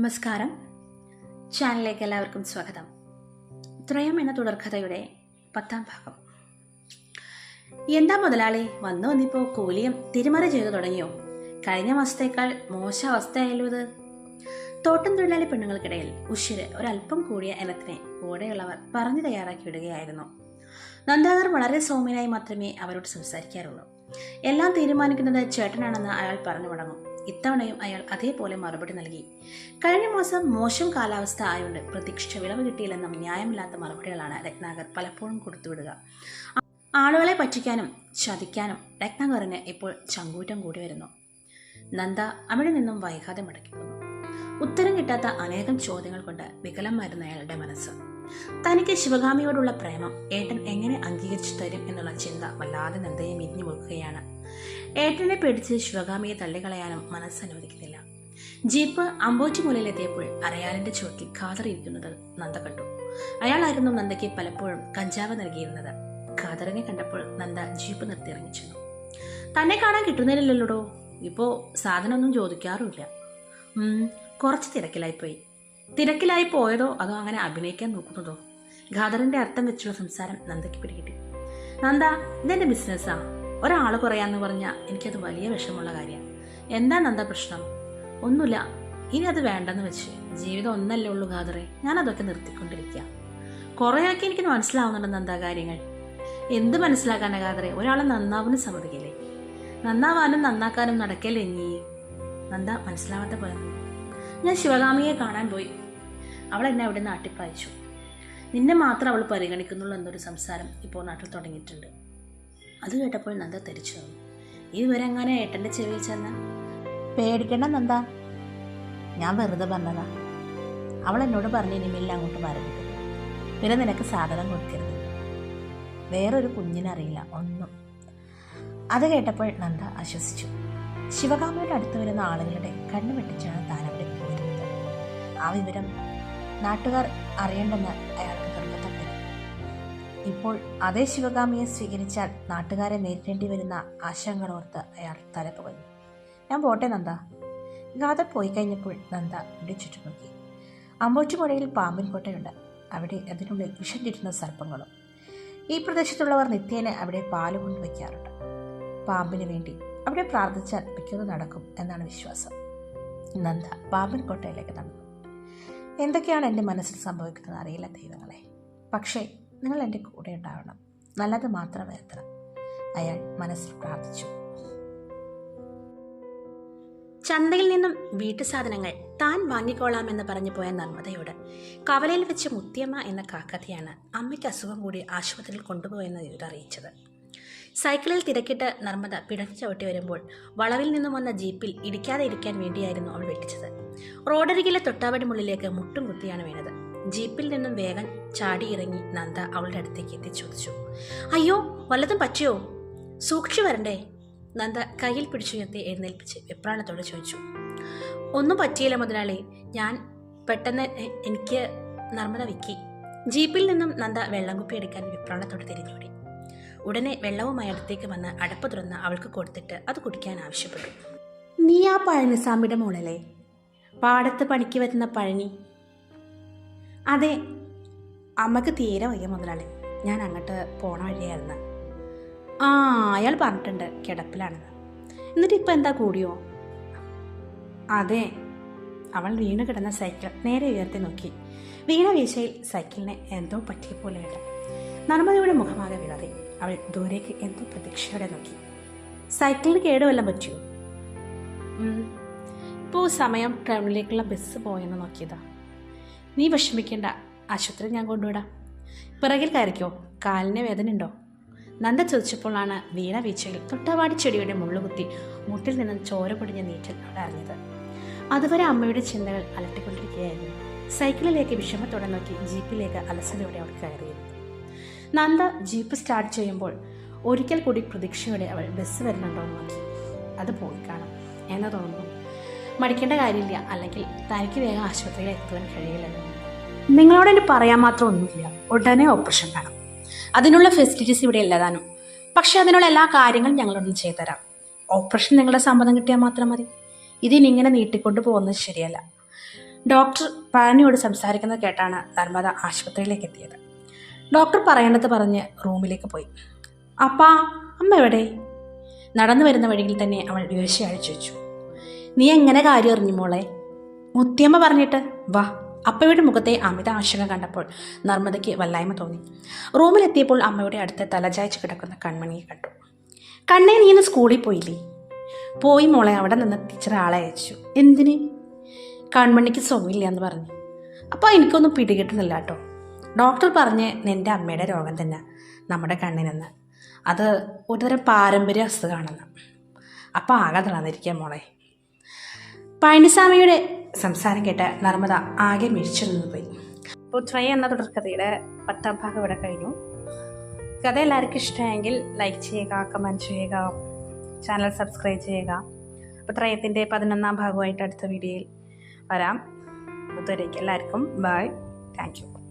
നമസ്കാരം. ചാനലിലേക്ക് എല്ലാവർക്കും സ്വാഗതം. ത്രയം എന്ന തുടർക്കഥയുടെ 10ാം ഭാഗം. എന്താ മുതലാളി, വന്നിപ്പോൾ കൂലിയും തിരിമറി ചെയ്തു തുടങ്ങിയോ? കഴിഞ്ഞ മാസത്തേക്കാൾ മോശം അവസ്ഥയായല്ലോ ഇത്. തോട്ടം തൊഴിലാളി പെണ്ണുങ്ങൾക്കിടയിൽ ഉഷിര് ഒരല്പം കൂടിയ ഇനത്തിനെ കൂടെയുള്ളവർ പറഞ്ഞു തയ്യാറാക്കി വിടുകയായിരുന്നു. നന്ദാകർ വളരെ സൗമ്യനായി മാത്രമേ അവരോട് സംസാരിക്കാറുള്ളൂ. എല്ലാം തീരുമാനിക്കുന്നത് ചേട്ടനാണെന്ന് അയാൾ പറഞ്ഞു തുടങ്ങും. ഇത്തവണയും അയാൾ അതേപോലെ മറുപടി നൽകി. കഴിഞ്ഞ മാസം മോശം കാലാവസ്ഥ ആയതുകൊണ്ട് പ്രതീക്ഷിച്ച വിളവ് കിട്ടിയില്ലെന്നും ന്യായമില്ലാത്ത മറുപടികളാണ് രത്നാകർ പലപ്പോഴും കൊടുത്തുവിടുക. ആളുകളെ പറ്റിക്കാനും ചതിക്കാനും രത്നാകറിന് ഇപ്പോൾ ചങ്കൂറ്റം കൂടി വരുന്നു. നന്ദ അവിടെ നിന്നും വൈകാതെ മടക്കിപ്പോന്നു. ഉത്തരം കിട്ടാത്ത അനേകം ചോദ്യങ്ങൾ കൊണ്ട് വികലമായിരുന്നു അയാളുടെ മനസ്സ്. തനിക്ക് ശിവകാമിയോടുള്ള പ്രേമം ഏട്ടൻ എങ്ങനെ അംഗീകരിച്ചു തരും എന്നുള്ള ചിന്ത വല്ലാതെ നന്ദയെ മിരിഞ്ഞു മുറുക്കുകയാണ്. ഏട്ടനെ പേടിച്ച് ശിവകാമിയെ തള്ളിക്കളയാനും മനസ്സനുവദിക്കുന്നില്ല. ജീപ്പ് അമ്പോച്ചിമൂലയിലെത്തിയപ്പോൾ അരയാലിന്റെ ചുവട്ടിൽ ഖാദറിയിരിക്കുന്നത് നന്ദ കണ്ടു. അയാളായിരുന്നു നന്ദയ്ക്ക് പലപ്പോഴും കഞ്ചാവ് നൽകിയിരുന്നത്. ഖാദറിനെ കണ്ടപ്പോൾ നന്ദ ജീപ്പ് നിർത്തി ഇറങ്ങിച്ചു. തന്നെ കാണാൻ കിട്ടുന്നില്ലല്ലോടോ. ഇപ്പോ സാധനമൊന്നും ചോദിക്കാറുമില്ല. കുറച്ച് തിരക്കിലായിപ്പോയി. തിരക്കിലായി പോയതോ അതോ അങ്ങനെ അഭിനയിക്കാൻ നോക്കുന്നതോ? ഖാദറിന്റെ അർത്ഥം വെച്ചുള്ള സംസാരം നന്ദയ്ക്ക് പിടികിട്ടി. നന്ദ, ഇതെന്റെ ബിസിനസ്സാ. ഒരാൾ കുറയാന്ന് പറഞ്ഞാൽ എനിക്കത് വലിയ വിഷമമുള്ള കാര്യമാണ്. എന്താ നന്ദ പ്രശ്നം? ഒന്നുമില്ല. ഇനി അത് വേണ്ടെന്ന് വെച്ച് ജീവിതം ഒന്നല്ലേ ഉള്ളൂ ഖാദറെ. ഞാനതൊക്കെ നിർത്തിക്കൊണ്ടിരിക്കുക. കുറേയാക്കി എനിക്ക് മനസ്സിലാവുന്നുണ്ട് നന്ദ കാര്യങ്ങൾ. എന്ത് മനസ്സിലാക്കാനാ ഖാദറെ? ഒരാളെ നന്നാവാനും സമ്മതിക്കില്ലേ? നന്നാവാനും നന്നാക്കാനും നടക്കല്ലേ നീ? നന്ദ മനസ്സിലാവാത്ത പോലെ. ഞാൻ ശിവകാമിയെ കാണാൻ പോയി. അവൾ എന്നെ അവിടെ നിന്ന് അട്ടിപ്പായിച്ചു. നിന്നെ മാത്രം അവൾ പരിഗണിക്കുന്നുള്ളൂ എന്നൊരു സംസാരം ഇപ്പോൾ നാട്ടിൽ തുടങ്ങിയിട്ടുണ്ട്. അത് കേട്ടപ്പോൾ നന്ദ തെരിച്ചു തന്നു. ഈ വിവരം എങ്ങനെ ഏട്ടൻ്റെ ചെവിയിൽ ചെന്ന? പേടിക്കണ്ട നന്ദ, ഞാൻ വെറുതെ പറഞ്ഞതാ. അവൾ എന്നോട് പറഞ്ഞ് ഇനിമേലിൽ അങ്ങോട്ട് വരരുത്, പിന്നെ നിനക്ക് സാധനം കൊടുക്കരുത്. വേറൊരു കുഞ്ഞിനറിയില്ല ഒന്നും. അത് കേട്ടപ്പോൾ നന്ദ ആശ്വസിച്ചു. ശിവകാമിയുടെ അടുത്ത് വരുന്ന ആളുകളുടെ കണ്ണു വെട്ടിച്ചാണ് താൻ അവിടെ പോയിരുന്നത്. ആ വിവരം നാട്ടുകാർ അറിയണ്ടെന്ന് അയാൾക്ക് നിർബന്ധപ്പെട്ടു. ഇപ്പോൾ അതേ ശിവകാമിയെ സ്വീകരിച്ചാൽ നാട്ടുകാരെ നേരിടേണ്ടി വരുന്ന ആശങ്കകളോർത്ത് അയാൾ തലപുകഞ്ഞു. ഞാൻ പോട്ടെ നന്ദ. ഗാഥ പോയി കഴിഞ്ഞപ്പോൾ നന്ദ ഇവിടെ ചുറ്റും നോക്കി. അമ്പോറ്റുമുഴയിൽ പാമ്പിൻ കോട്ടയുണ്ട്. അവിടെ അതിനുള്ളിൽ വിഷം ചുറ്റുന്ന സർപ്പങ്ങളും. ഈ പ്രദേശത്തുള്ളവർ നിത്യേന അവിടെ പാല് കൊണ്ട് വയ്ക്കാറുണ്ട്. പാമ്പിന് വേണ്ടി അവിടെ പ്രാർത്ഥിച്ചാൽ മിക്കതും നടക്കും എന്നാണ് വിശ്വാസം. നന്ദ പാമ്പിൻ കോട്ടയിലേക്ക് നടന്നു. എന്തൊക്കെയാണ് എൻ്റെ മനസ്സിൽ സംഭവിക്കുന്നത് അറിയില്ല ദൈവങ്ങളെ. പക്ഷേ നിങ്ങൾ എൻ്റെ കൂടെ ഉണ്ടാവണം, നല്ലത് മാത്രം വരുത്തണം. അയാൾ മനസ്സിൽ പ്രാർത്ഥിച്ചു. ചന്തയിൽ നിന്നും വീട്ടു സാധനങ്ങൾ താൻ വാങ്ങിക്കോളാമെന്ന് പറഞ്ഞു പോയ നർമ്മദയോട് കവലയിൽ വെച്ച് മുത്തിയമ്മ എന്ന കാക്കത്തിയാണ് അമ്മയ്ക്ക് അസുഖം കൂടി ആശുപത്രിയിൽ കൊണ്ടുപോയെന്ന് വിവരം അറിയിച്ചത്. സൈക്കിളിൽ തിരക്കിട്ട് നർമ്മദ പിടഞ്ഞു ചവിട്ടി വരുമ്പോൾ വളവിൽ നിന്നും വന്ന ജീപ്പിൽ ഇടിക്കാതെ ഇരിക്കാൻ വേണ്ടിയായിരുന്നു അവൾ വെട്ടിച്ചത്. റോഡരികിലെ തൊട്ടാവടി മുള്ളിലേക്ക് മുട്ടും കുത്തിയാണ് വീണത്. ജീപ്പിൽ നിന്നും വേഗം ചാടി ഇറങ്ങി നന്ദ അവളുടെ അടുത്തേക്ക് എത്തി ചോദിച്ചു. അയ്യോ, വല്ലതും പറ്റിയോ? സൂക്ഷിച്ചു വരണ്ടേ? നന്ദ കയ്യിൽ പിടിച്ചുയർത്തി എഴുന്നേൽപ്പിച്ച് വെപ്രാളത്തോടെ ചോദിച്ചു. ഒന്നും പറ്റിയില്ല മുതലാളി, ഞാൻ പെട്ടെന്ന് എനിക്ക് നർമ്മദ വിക്കി. ജീപ്പിൽ നിന്നും നന്ദ വെള്ളം കുപ്പി എടുക്കാൻ വെപ്രാളത്തോടെ തിരിഞ്ഞോടി. ഉടനെ വെള്ളവുമായി അടുത്തേക്ക് വന്ന് അടപ്പ് തുറന്ന് അവൾക്ക് കൊടുത്തിട്ട് അത് കുടിക്കാൻ ആവശ്യപ്പെട്ടു. നീ ആ പഴനിസ്വാമിയുടെ മോളല്ലേ, പാടത്ത് പണിക്ക് വരുന്ന പഴനി? അതെ. അമ്മക്ക് തീരെ വയ്യ മുതലാളി, ഞാൻ അങ്ങോട്ട് പോണ വഴിയായിരുന്നു. ആ, അയാൾ പറഞ്ഞിട്ടുണ്ട് കിടപ്പിലാണെന്ന്. എന്നിട്ട് ഇപ്പം എന്താ കൂടിയോ? അതെ. അവൾ വീണ് കിടന്ന സൈക്കിൾ നേരെ ഉയർത്തി നോക്കി. വീണ വീഴ്ചയിൽ സൈക്കിളിനെ എന്തോ പറ്റിയ പോലെയുണ്ട്. നർമ്മദയുടെ മുഖമാകെ വിളറി. അവൾ ദൂരേക്ക് എന്തോ പ്രതീക്ഷയോടെ നോക്കി. സൈക്കിളിന് കേടുവെല്ലാം പറ്റിയോ? ഇപ്പോൾ സമയം ടൗണിലേക്കുള്ള ബസ് പോയെന്ന് നോക്കിയതാ. നീ വിഷമിക്കേണ്ട, ആശുപത്രി ഞാൻ കൊണ്ടുവിടാം. പിറകിൽ കയറിക്കോ. കാലിന് വേദന ഉണ്ടോ? നന്ദ ചോദിച്ചപ്പോഴാണ് വീണ വീഴ്ചയിൽ തൊട്ടവാടി ചെടിയുടെ മുള്ളുകുത്തി മുട്ടിൽ നിന്നും ചോര പൊടിഞ്ഞ നീറ്റൽ അവിടെ അറിഞ്ഞത്. അതുവരെ അമ്മയുടെ ചിന്തകൾ അലട്ടിക്കൊണ്ടിരിക്കുകയായിരുന്നു. സൈക്കിളിലേക്ക് വിഷമത്തോടെ നോക്കി ജീപ്പിലേക്ക് അലസതയോടെ അവൾ കയറിയിരുന്നു. നന്ദ ജീപ്പ് സ്റ്റാർട്ട് ചെയ്യുമ്പോൾ ഒരിക്കൽ കൂടി പ്രതീക്ഷയോടെ അവൾ ബസ് വരുന്നുണ്ടോ എന്ന് നോക്കി. അത് പോയി കാണും എന്ന് തോന്നുന്നു. മടിക്കേണ്ട കാര്യമില്ല, അല്ലെങ്കിൽ തനിക്ക് വേഗം ആശുപത്രിയിൽ എത്തുവാൻ കഴിയില്ലല്ലോ. നിങ്ങളോട് എനിക്ക് പറയാൻ മാത്രം ഒന്നുമില്ല. ഉടനെ ഓപ്പറേഷൻ വേണം. അതിനുള്ള ഫെസിലിറ്റീസ് ഇവിടെ ഇല്ലതാനും. പക്ഷെ അതിനുള്ള എല്ലാ കാര്യങ്ങളും ഞങ്ങളൊന്നും ചെയ്തുതരാം. ഓപ്പറേഷൻ നിങ്ങളുടെ സമ്മതം കിട്ടിയാൽ മാത്രം മതി. ഇതിനിങ്ങനെ നീട്ടിക്കൊണ്ട് പോകുന്നത് ശരിയല്ല. ഡോക്ടർ പഴനിയോട് സംസാരിക്കുന്നത് കേട്ടാണ് നർമ്മദ ആശുപത്രിയിലേക്ക് എത്തിയത്. ഡോക്ടർ പറയേണ്ടത് പറഞ്ഞ് റൂമിലേക്ക് പോയി. അപ്പാ, അമ്മ എവിടെ? നടന്നു വരുന്ന വഴിയിൽ തന്നെ അവൾ വിവശ അഴിച്ചു വെച്ചു. നീ എങ്ങനെ കാര്യം അറിഞ്ഞു മോളെ? മുത്തിയമ്മ പറഞ്ഞിട്ട്. വാ. അപ്പയുടെ മുഖത്തെ അമിത ആശങ്ക കണ്ടപ്പോൾ നർമ്മദയ്ക്ക് വല്ലായ്മ തോന്നി. റൂമിലെത്തിയപ്പോൾ അമ്മയുടെ അടുത്ത് തലചായ്ച്ച് കിടക്കുന്ന കൺമണിയെ കണ്ടു. കണ്ണേ, നീ ഇന്ന് സ്കൂളിൽ പോയില്ലേ? പോയി മോളെ. അവിടെ നിന്ന് ടീച്ചർ ആളെ അയച്ചു. എന്തിന്? കൺമണിക്ക് സുഖമില്ല എന്ന് പറഞ്ഞു. അപ്പോൾ എനിക്കൊന്നും പിടികിട്ടുന്നില്ല കേട്ടോ. ഡോക്ടർ പറഞ്ഞ് നിൻ്റെ അമ്മയുടെ രോഗം തന്നെ നമ്മുടെ കണ്ണിനെന്ന്. അത് ഒരുതരം പാരമ്പര്യ അസുഖമാണെന്ന്. അപ്പോൾ ആകെ തളർന്നിരിക്കുക മോളെ. പഴനിസ്വാമിയുടെ സംസാരം കേട്ട് നർമ്മദ ആകെ മിഴിച്ചു നിന്ന് പോയി. അപ്പോൾ ത്രയ എന്ന തുടർക്കഥയുടെ 10ാം ഭാഗം ഇവിടെ കഴിഞ്ഞു. കഥ എല്ലാവർക്കും ഇഷ്ടമായെങ്കിൽ ലൈക്ക് ചെയ്യുക, കമൻറ്റ് ചെയ്യുക, ചാനൽ സബ്സ്ക്രൈബ് ചെയ്യുക. അപ്പോൾ ത്രയത്തിൻ്റെ 11ാം ഭാഗമായിട്ട് അടുത്ത വീഡിയോയിൽ വരാം. അതുവരേക്കും എല്ലാവർക്കും ബൈ. Thank you.